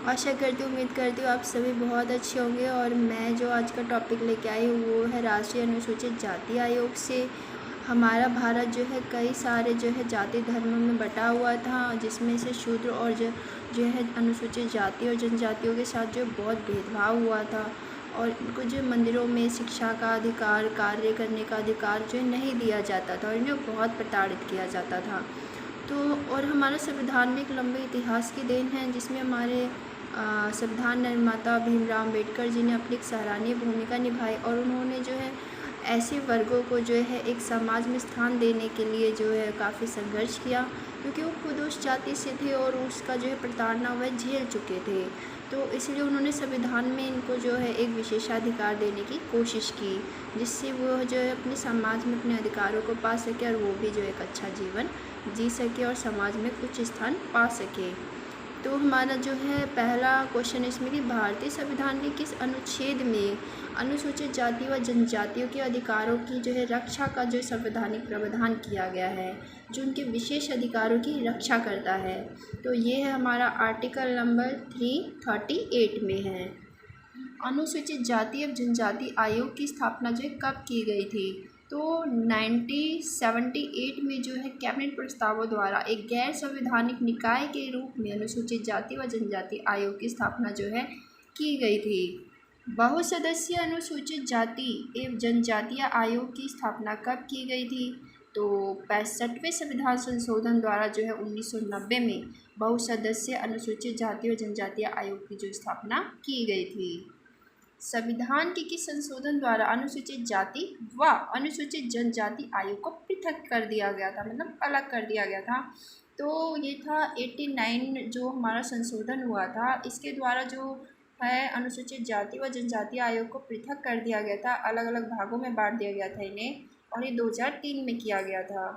आशा करती हूँ, उम्मीद करती हूँ आप सभी बहुत अच्छे होंगे। और मैं जो आज का टॉपिक लेके आई हूँ वो है राष्ट्रीय अनुसूचित जाति आयोग से। हमारा भारत जो है कई सारे जो है जाति धर्मों में बटा हुआ था, जिसमें से शूद्र और जो है अनुसूचित जाति और जनजातियों के साथ जो बहुत भेदभाव हुआ था, और इनको जो मंदिरों में शिक्षा का अधिकार, कार्य करने का अधिकार जो है नहीं दिया जाता था, और इन्हें बहुत प्रताड़ित किया जाता था। तो और हमारा संविधान में एक लंबे इतिहास की देन है, जिसमें हमारे संविधान निर्माता भीमराव अम्बेडकर जी ने अपनी एक सराहनीय भूमिका निभाई, और उन्होंने जो है ऐसे वर्गों को जो है एक समाज में स्थान देने के लिए जो है काफ़ी संघर्ष किया, क्योंकि वो खुद उस जाति से थे और उसका जो है प्रताड़ना वह झेल चुके थे। तो इसलिए उन्होंने संविधान में इनको जो है एक विशेषाधिकार देने की कोशिश की, जिससे वो जो है अपने समाज में अपने अधिकारों को पा सके, और वो भी जो एक अच्छा जीवन जी सके और समाज में उच्च स्थान पा सके। तो हमारा जो है पहला क्वेश्चन इसमें कि भारतीय संविधान के किस अनुच्छेद में अनुसूचित जाति व जनजातियों के अधिकारों की जो है रक्षा का जो संवैधानिक प्रावधान किया गया है, जो उनके विशेष अधिकारों की रक्षा करता है। तो ये है हमारा आर्टिकल नंबर 338 में है। अनुसूचित जाति एवं जनजाति आयोग की स्थापना जो है कब की गई थी? तो 1978 में जो है कैबिनेट प्रस्तावों द्वारा एक गैर संवैधानिक निकाय के रूप में अनुसूचित जाति व जनजाति आयोग की स्थापना जो है की गई थी। बहुसदस्यीय अनुसूचित जाति एवं जनजातीय आयोग की स्थापना कब की गई थी? तो 65वें संविधान संशोधन द्वारा जो है 1990 में बहुसदस्यीय अनुसूचित जाति और जनजातीय आयोग की जो स्थापना की गई थी। संविधान के किस संशोधन द्वारा अनुसूचित जाति व अनुसूचित जनजाति आयोग को पृथक कर दिया गया था, मतलब अलग कर दिया गया था? तो ये था 89 जो हमारा संशोधन हुआ था, इसके द्वारा जो है अनुसूचित जाति व जनजाति आयोग को पृथक कर दिया गया था, अलग अलग भागों में बांट दिया गया था इन्हें, और ये 2003 में किया गया था।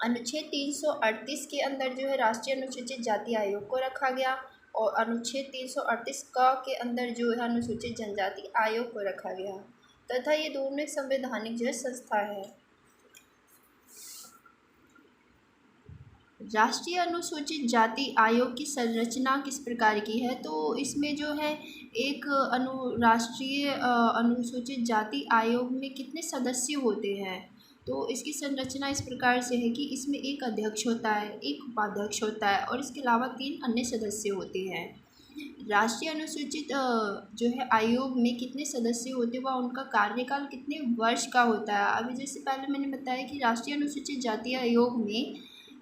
अनुच्छेद 338 के अंदर जो है राष्ट्रीय अनुसूचित जाति आयोग को रखा गया, और अनुच्छेद 338 क के अंदर जो है अनुसूचित जनजाति आयोग को रखा गया, तथा ये दोनों एक संवैधानिक जो है संस्था है। राष्ट्रीय अनुसूचित जाति आयोग की संरचना किस प्रकार की है? तो इसमें जो है एक राष्ट्रीय अनुसूचित जाति आयोग में कितने सदस्य होते हैं? तो इसकी संरचना इस प्रकार से है कि इसमें एक अध्यक्ष होता है, एक उपाध्यक्ष होता है, और इसके अलावा 3 अन्य सदस्य होते हैं। राष्ट्रीय अनुसूचित जो है आयोग में कितने सदस्य होते हैं व उनका कार्यकाल कितने वर्ष का होता है? अभी जैसे पहले मैंने बताया कि राष्ट्रीय अनुसूचित जाति आयोग में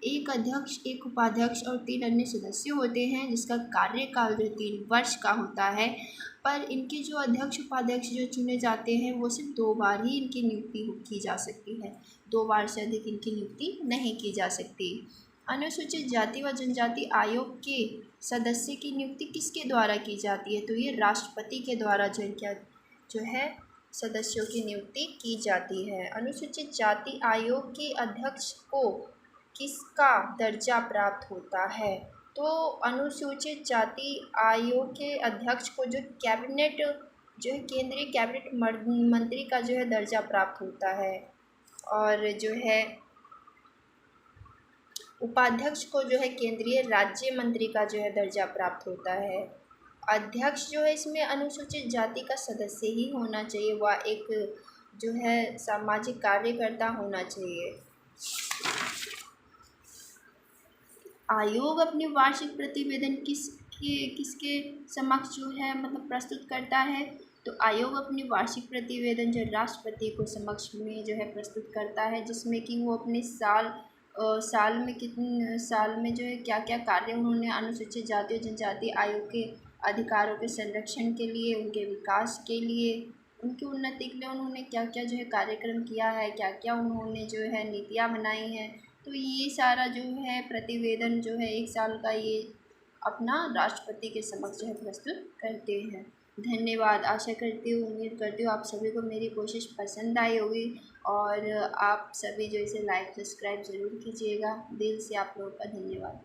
एक अध्यक्ष, एक उपाध्यक्ष और 3 अन्य सदस्य होते हैं, जिसका कार्यकाल जो 3 वर्ष का होता है। पर इनके जो अध्यक्ष उपाध्यक्ष जो चुने जाते हैं वो सिर्फ 2 बार ही इनकी नियुक्ति की जा सकती है, 2 बार से अधिक इनकी नियुक्ति नहीं की जा सकती। अनुसूचित जाति व जनजाति आयोग के सदस्य की नियुक्ति किसके द्वारा की जाती है? तो ये राष्ट्रपति के द्वारा जो है सदस्यों की नियुक्ति की जाती है। अनुसूचित जाति आयोग के अध्यक्ष को किसका दर्जा प्राप्त होता है? तो अनुसूचित जाति आयोग के अध्यक्ष को जो कैबिनेट जो है केंद्रीय कैबिनेट मंत्री का जो है दर्जा प्राप्त होता है, और जो है उपाध्यक्ष को जो है केंद्रीय राज्य मंत्री का जो है दर्जा प्राप्त होता है। अध्यक्ष जो है इसमें अनुसूचित जाति का सदस्य ही होना चाहिए, वह एक जो है सामाजिक कार्यकर्ता होना चाहिए। आयोग अपने वार्षिक प्रतिवेदन किसके समक्ष जो है मतलब प्रस्तुत करता है? तो आयोग अपनी वार्षिक प्रतिवेदन जो राष्ट्रपति को समक्ष में जो है प्रस्तुत करता है, जिसमें कि वो अपने साल में कितने साल में जो है क्या क्या कार्य उन्होंने अनुसूचित जाति और जनजाति आयोग के अधिकारों के संरक्षण के लिए, उनके विकास के लिए, उनकी उन्नति के लिए उन्होंने क्या क्या जो है कार्यक्रम किया है, क्या क्या उन्होंने जो है नीतियाँ बनाई हैं। तो ये सारा जो है प्रतिवेदन जो है 1 साल का ये अपना राष्ट्रपति के समक्ष जो है प्रस्तुत करते हैं। धन्यवाद। आशा करती हूँ, उम्मीद करती हूँ आप सभी को मेरी कोशिश पसंद आई होगी, और आप सभी जो इसे लाइक सब्सक्राइब ज़रूर कीजिएगा। दिल से आप लोगों का धन्यवाद।